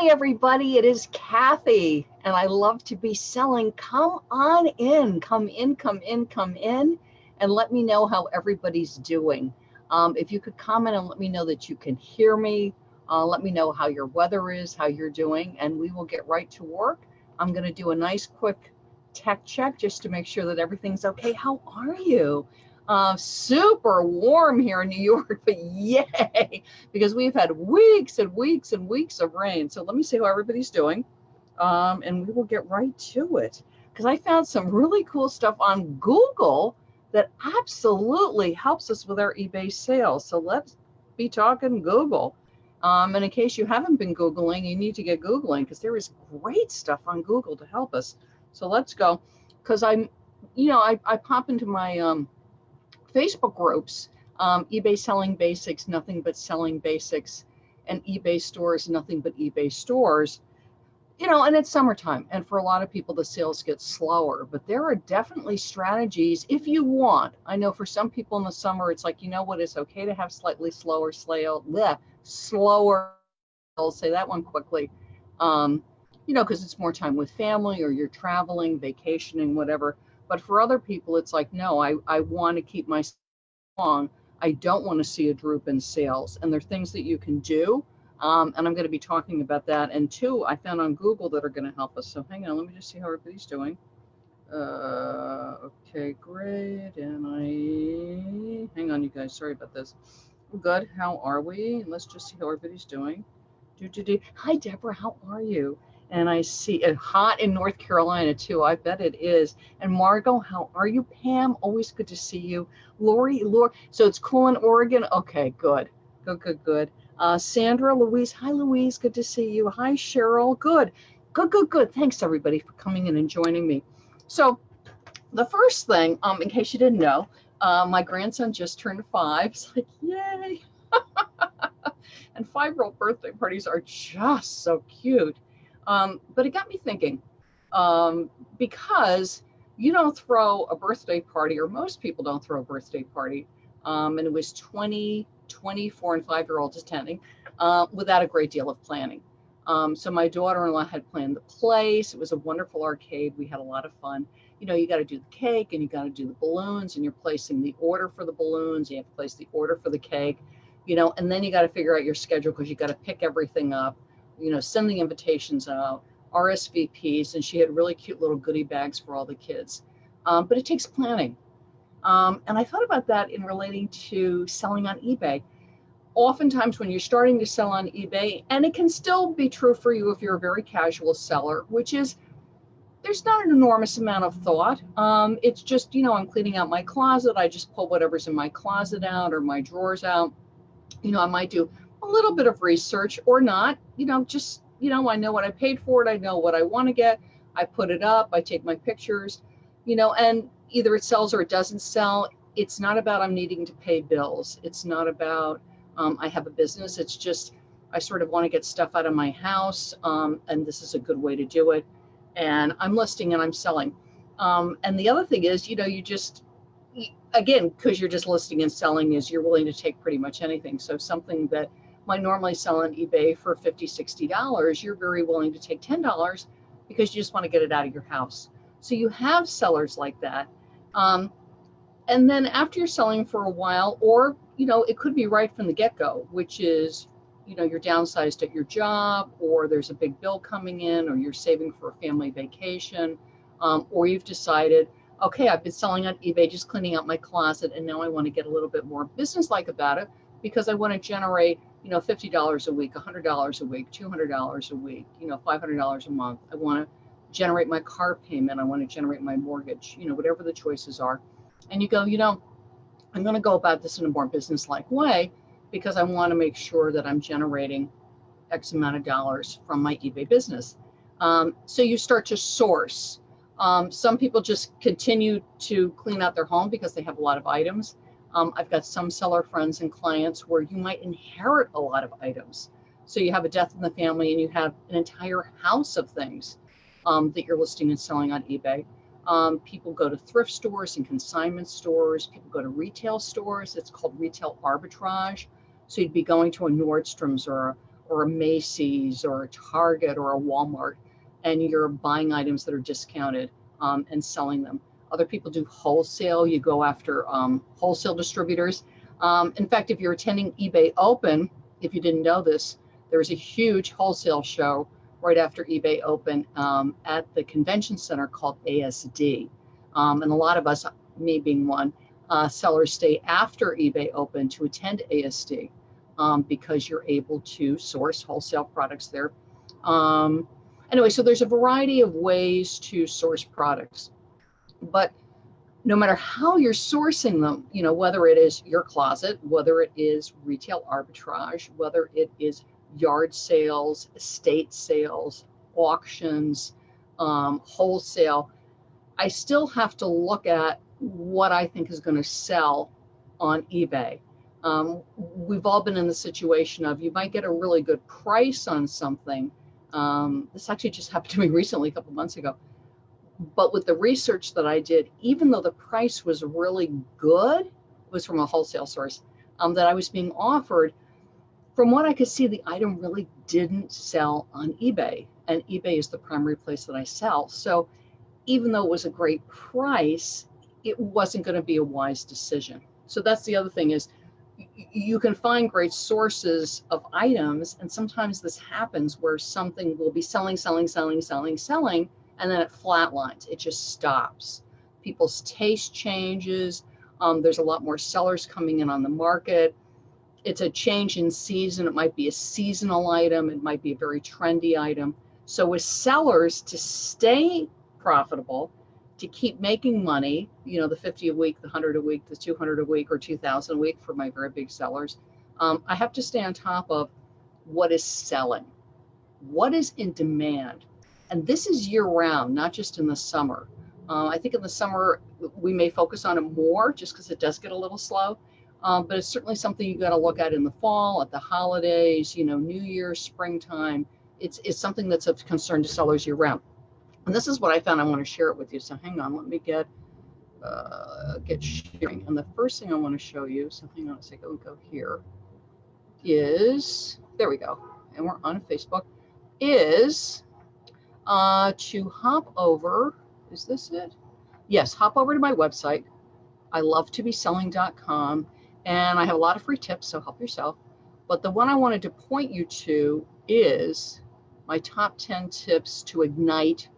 Hi, everybody. It is Kathy, and I love to be selling. Come on in, come in, come in, come in, and let me know how everybody's doing. If you could comment and let me know that you can hear me, let me know how your weather is, how you're doing, and we will get right to work. I'm going to do a nice quick tech check just to make sure that everything's okay. How are you? Super warm here in New York, but yay, because we've had weeks and weeks and weeks of rain. So let me see how everybody's doing, and we will get right to it, because I found some really cool stuff on Google that absolutely helps us with our eBay sales. So let's be talking Google. And in case you haven't been Googling, you need to get Googling, because there is great stuff on Google to help us. So let's go, because I pop into my Facebook groups, eBay Selling Basics, Nothing But Selling Basics, and eBay Stores, Nothing But eBay Stores. And it's summertime, and for a lot of people, the sales get slower, but there are definitely strategies if you want. I know for some people in the summer, it's like, you know what, it's okay to have slightly slower slower, I'll say that one quickly, because it's more time with family, or you're traveling, vacationing, whatever. But for other people, it's like, no, I want to keep my long. I don't want to see a droop in sales. And there are things that you can do. And I'm going to be talking about that. And two, I found on Google that are going to help us. So hang on, let me just see how everybody's doing. Okay, great. And hang on, you guys, sorry about this. Good, how are we? Let's just see how everybody's doing. Hi, Deborah, how are you? And I see it hot in North Carolina too. I bet it is. And Margot, how are you? Pam, always good to see you. Lori, so it's cool in Oregon? Okay, good. Good. Sandra, Louise, hi Louise, good to see you. Hi Cheryl, good. Thanks everybody for coming in and joining me. So the first thing, in case you didn't know, my grandson just turned 5. It's like, yay. And 5-year-old birthday parties are just so cute. But it got me thinking, because you don't throw a birthday party, or most people don't throw a birthday party, and it was 20, 24, and 5-year-olds attending, without a great deal of planning. So my daughter-in-law had planned the place. It was a wonderful arcade. We had a lot of fun. You got to do the cake, and you got to do the balloons, and you're placing the order for the balloons. You have to place the order for the cake. And then you got to figure out your schedule, because you got to pick everything up, send the invitations out, RSVPs, and she had really cute little goodie bags for all the kids. But it takes planning. And I thought about that in relating to selling on eBay. Oftentimes when you're starting to sell on eBay, and it can still be true for you if you're a very casual seller, which is, there's not an enormous amount of thought. It's just, I'm cleaning out my closet. I just pull whatever's in my closet out, or my drawers out. I might do a little bit of research or not, just, I know what I paid for it. I know what I want to get. I put it up, I take my pictures, and either it sells or it doesn't sell. It's not about I'm needing to pay bills. It's not about I have a business. It's just, I sort of want to get stuff out of my house, and this is a good way to do it. And I'm listing and I'm selling. And the other thing is, again, because you're just listing and selling, is you're willing to take pretty much anything. So something that might normally sell on eBay for $50, $60, you're very willing to take $10 because you just want to get it out of your house. So you have sellers like that. And then after you're selling for a while, or, it could be right from the get-go, which is, you're downsized at your job, or there's a big bill coming in, or you're saving for a family vacation, or you've decided, okay, I've been selling on eBay, just cleaning out my closet, and now I want to get a little bit more business-like about it, because I want to generate, $50 a week, $100 a week, $200 a week, $500 a month. I want to generate my car payment. I want to generate my mortgage, whatever the choices are. And you go, I'm going to go about this in a more business-like way, because I want to make sure that I'm generating X amount of dollars from my eBay business. So you start to source. Some people just continue to clean out their home because they have a lot of items. I've got some seller friends and clients where you might inherit a lot of items. So you have a death in the family and you have an entire house of things that you're listing and selling on eBay. People go to thrift stores and consignment stores. People go to retail stores. It's called retail arbitrage. So you'd be going to a Nordstrom's or or a Macy's or a Target or a Walmart, and you're buying items that are discounted and selling them. Other people do wholesale. You go after wholesale distributors. In fact, if you're attending eBay Open, if you didn't know this, there's a huge wholesale show right after eBay Open at the convention center called ASD. And a lot of us, me being one, sellers stay after eBay Open to attend ASD because you're able to source wholesale products there. Anyway, so there's a variety of ways to source products. But no matter how you're sourcing them, you know, whether it is your closet, whether it is retail arbitrage, whether it is yard sales, estate sales, auctions, wholesale, I still have to look at what I think is going to sell on eBay. We've all been in the situation of you might get a really good price on something. This actually just happened to me recently, a couple months ago. But with the research that I did, even though the price was really good, it was from a wholesale source, that I was being offered, from what I could see, the item really didn't sell on eBay. And eBay is the primary place that I sell. So even though it was a great price, it wasn't going to be a wise decision. So that's the other thing is you can find great sources of items. And sometimes this happens where something will be selling, and then it flatlines. It just stops. People's taste changes. There's a lot more sellers coming in on the market. It's a change in season. It might be a seasonal item. It might be a very trendy item. So with sellers, to stay profitable, to keep making money, you know, the 50 a week, the 100 a week, the 200 a week, or 2,000 a week for my very big sellers, I have to stay on top of what is selling, what is in demand. And this is year round, not just in the summer. I think in the summer, we may focus on it more just because it does get a little slow. But it's certainly something you got to look at in the fall, at the holidays, you know, New Year's, springtime. It's something that's of concern to sellers year round. And this is what I found. I want to share it with you. So hang on, let me get sharing. And the first thing I want to show you, so hang on a second, go here, is, there we go. And we're on Facebook, is to hop over, is this it? Yes, hop over to my website, ilovetobeselling.com. And I have a lot of free tips, so help yourself. But the one I wanted to point you to is my top 10 tips to ignite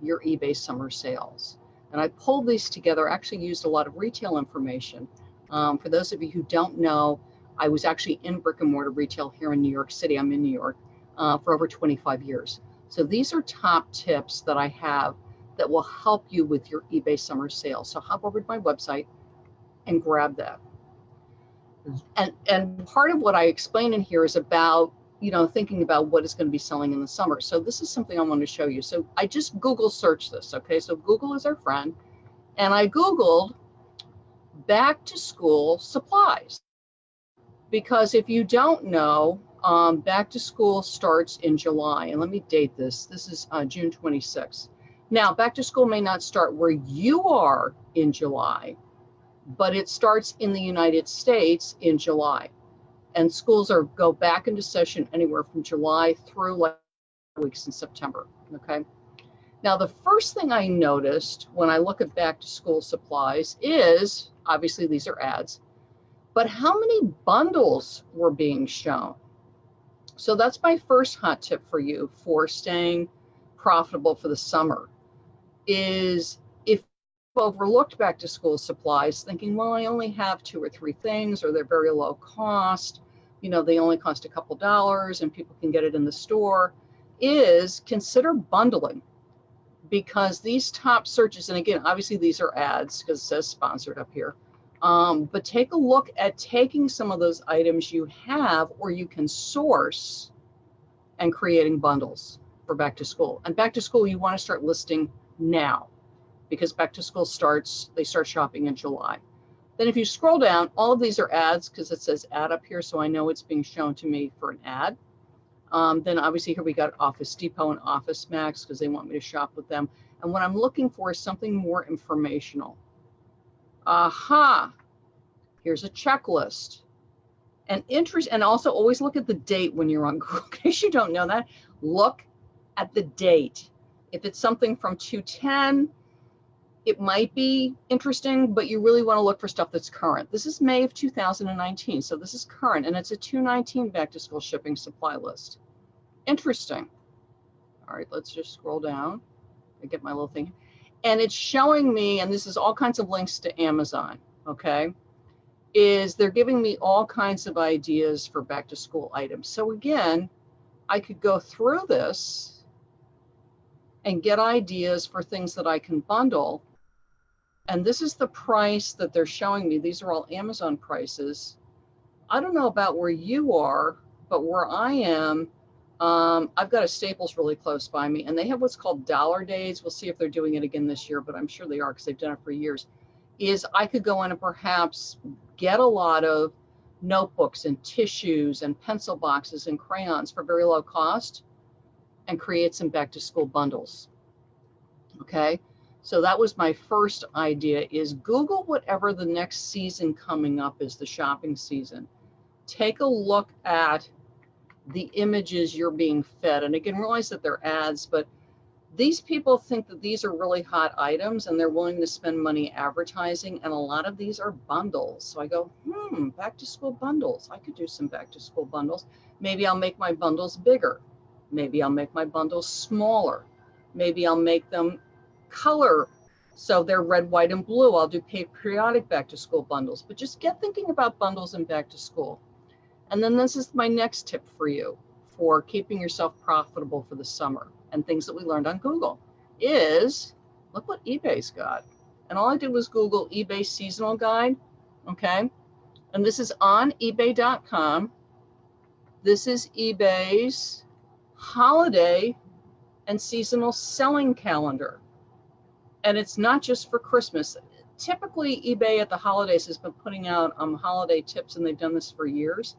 your eBay summer sales. And I pulled these together, actually used a lot of retail information. For those of you who don't know, I was actually in brick and mortar retail here in New York City. I'm in New York for over 25 years. So these are top tips that I have that will help you with your eBay summer sales. So hop over to my website and grab that. And part of what I explain in here is about, you know, thinking about what is going to be selling in the summer. So this is something I want to show you. So I just Google searched this. Okay, so Google is our friend. And I Googled back to school supplies. Because if you don't know, back to school starts in July. And let me date this. This is June 26th. Now, back to school may not start where you are in July, but it starts in the United States in July. And schools go back into session anywhere from July through like weeks in September, okay? Now, the first thing I noticed when I look at back to school supplies is, obviously these are ads, but how many bundles were being shown? So that's my first hot tip for you for staying profitable for the summer, is if you've overlooked back to school supplies, thinking, well, I only have 2 or 3 things, or they're very low cost, you know, they only cost a couple dollars and people can get it in the store, is consider bundling. Because these top searches, and again, obviously these are ads because it says sponsored up here, but take a look at taking some of those items you have or you can source and creating bundles for back to school. And back to school, you want to start listing now because back to school they start shopping in July. Then if you scroll down, all of these are ads because it says ad up here, so I know it's being shown to me for an ad. Then obviously here we got Office Depot and Office Max because they want me to shop with them. And what I'm looking for is something more informational. Aha, here's a checklist. And also always look at the date when you're on Google. In case you don't know that, look at the date. If it's something from 210, it might be interesting, but you really want to look for stuff that's current. This is May of 2019, so this is current, and it's a 219 back to school shipping supply list. Interesting. All right, let's just scroll down. I get my little thing. And it's showing me, and this is all kinds of links to Amazon, okay? They're giving me all kinds of ideas for back to school items. So again, I could go through this and get ideas for things that I can bundle. And this is the price that they're showing me. These are all Amazon prices. I don't know about where you are, but where I am, I've got a Staples really close by me, and they have what's called dollar days. We'll see if they're doing it again this year, but I'm sure they are because they've done it for years. I could go in and perhaps get a lot of notebooks and tissues and pencil boxes and crayons for very low cost and create some back to school bundles. Okay, so that was my first idea, is Google whatever the next season coming up is, the shopping season. Take a look at the images you're being fed. And again, realize that they're ads, but these people think that these are really hot items and they're willing to spend money advertising. And a lot of these are bundles. So I go, back to school bundles. I could do some back to school bundles. Maybe I'll make my bundles bigger. Maybe I'll make my bundles smaller. Maybe I'll make them color. So they're red, white, and blue. I'll do periodic back to school bundles, but just get thinking about bundles and back to school. And then this is my next tip for you for keeping yourself profitable for the summer, and things that we learned on Google is, look what eBay's got. And all I did was Google eBay seasonal guide, okay? And this is on ebay.com. This is eBay's holiday and seasonal selling calendar. And it's not just for Christmas. Typically, eBay at the holidays has been putting out holiday tips, and they've done this for years.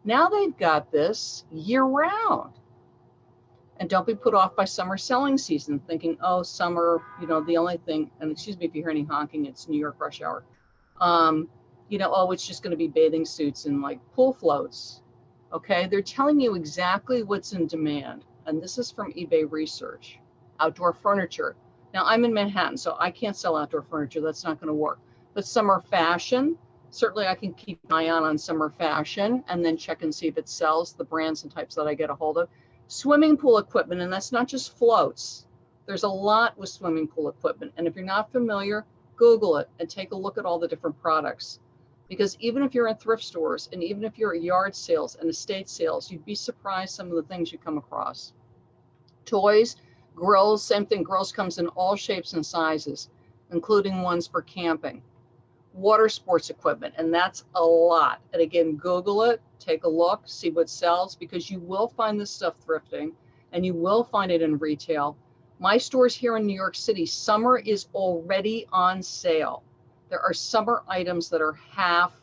Now they've got this year round. And don't be put off by summer selling season thinking, oh, summer, the only thing, and excuse me if you hear any honking, it's New York rush hour. Oh, it's just going to be bathing suits and like pool floats. Okay, they're telling you exactly what's in demand. And this is from eBay research. Outdoor furniture. Now I'm in Manhattan, so I can't sell outdoor furniture. That's not going to work. But summer fashion, certainly I can keep an eye on summer fashion and then check and see if it sells, the brands and types that I get a hold of. Swimming pool equipment, and that's not just floats. There's a lot with swimming pool equipment. And if you're not familiar, Google it and take a look at all the different products. Because even if you're in thrift stores and even if you're at yard sales and estate sales, you'd be surprised some of the things you come across. Toys, grills, same thing. Grills comes in all shapes and sizes, including ones for camping. Water sports equipment, and that's a lot. And again, Google it, take a look, see what sells, because you will find this stuff thrifting and you will find it in retail. My stores here in New York City, summer is already on sale. There are summer items that are half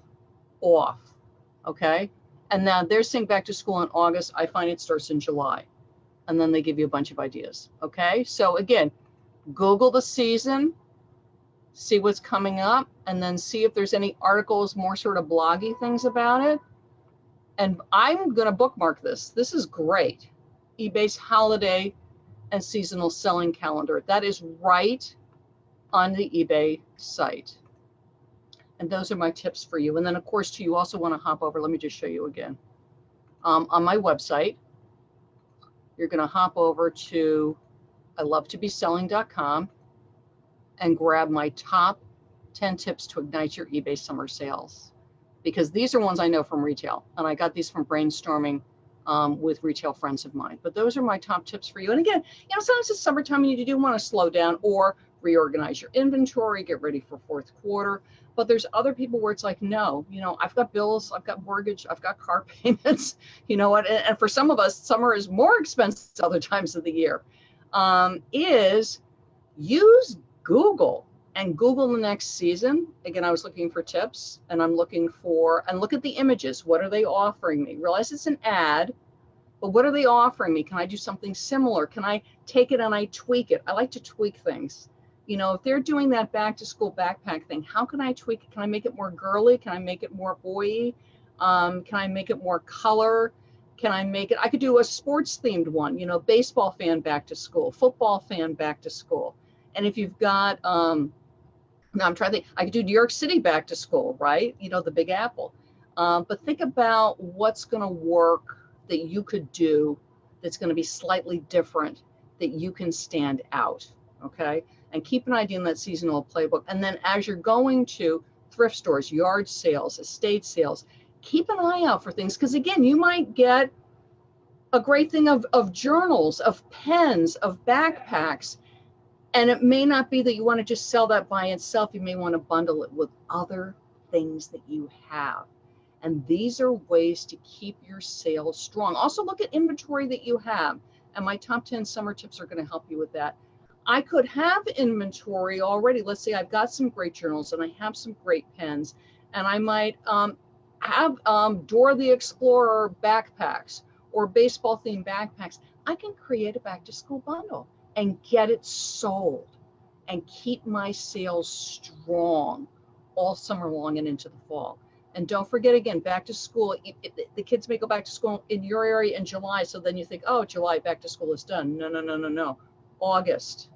off, okay? And now they're saying back to school in August. I find it starts in July. And then they give you a bunch of ideas, okay? So again, Google the season, see what's coming up, and then see if there's any articles, more sort of bloggy things about it. And I'm going to bookmark this. This is great. eBay's holiday and seasonal selling calendar. That is right on the eBay site. And those are my tips for you. And then, of course, you also want to hop over. Let me just show you again. On my website, you're going to hop over to ilovetobeselling.com and grab my top 10 tips to ignite your eBay summer sales. Because these are ones I know from retail. And I got these from brainstorming with retail friends of mine. But those are my top tips for you. And again, sometimes it's summertime and you do want to slow down or reorganize your inventory, get ready for fourth quarter. But there's other people where it's like, no, I've got bills, I've got mortgage, I've got car payments, and for some of us, summer is more expensive other times of the year, is use Google and Google the next season. Again, I was looking for tips and I'm looking for, and look at the images. What are they offering me? Realize it's an ad, but what are they offering me? Can I do something similar? Can I take it and I tweak it? I like to tweak things. If they're doing that back to school backpack thing, how can I tweak it? Can I make it more girly? Can I make it more boy-y? Can I make it more color? Can I make it, I could do a sports themed one, you know, baseball fan back to school, football fan back to school. And if you've got, now I'm trying to think, I could do New York City back to school, right? You know, the Big Apple. But think about what's going to work that you could do that's going to be slightly different, that you can stand out, okay? And keep an idea in that seasonal playbook. And then as you're going to thrift stores, yard sales, estate sales, keep an eye out for things. Because again, you might get a great thing of journals, of pens, of backpacks. And it may not be that you want to just sell that by itself. You may want to bundle it with other things that you have. And these are ways to keep your sales strong. Also look at inventory that you have. And my top 10 summer tips are going to help you with that. I could have inventory already. Let's say I've got some great journals and I have some great pens, and I might have Dora the Explorer backpacks or baseball themed backpacks. I can create a back to school bundle and get it sold and keep my sales strong all summer long and into the fall. And don't forget, again, back to school, the kids may go back to school in your area in July. So then you think, oh, July, back to school is done. No, no, no, no, no. August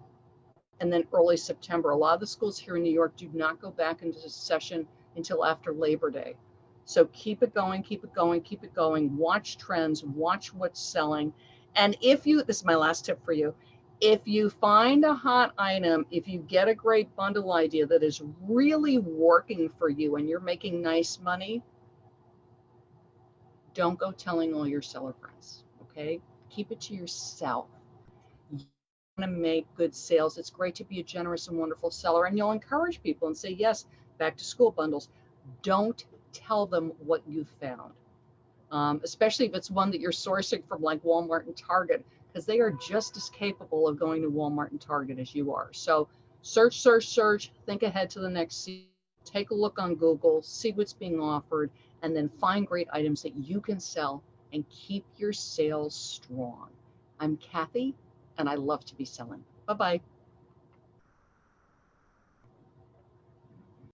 and then early September. A lot of the schools here in New York do not go back into session until after Labor Day. So keep it going, keep it going, keep it going. Watch trends, watch what's selling. And if you, this is my last tip for you, if you find a hot item, if you get a great bundle idea that is really working for you and you're making nice money, don't go telling all your seller friends, okay? Keep it to yourself. You want to make good sales. It's great to be a generous and wonderful seller, and you'll encourage people and say, yes, back to school bundles. Don't tell them what you found, especially if it's one that you're sourcing from like Walmart and Target, because they are just as capable of going to Walmart and Target as you are. So search, search, search, think ahead to the next season, take a look on Google, see what's being offered, and then find great items that you can sell and keep your sales strong. I'm Kathy, and I love to be selling. Bye-bye.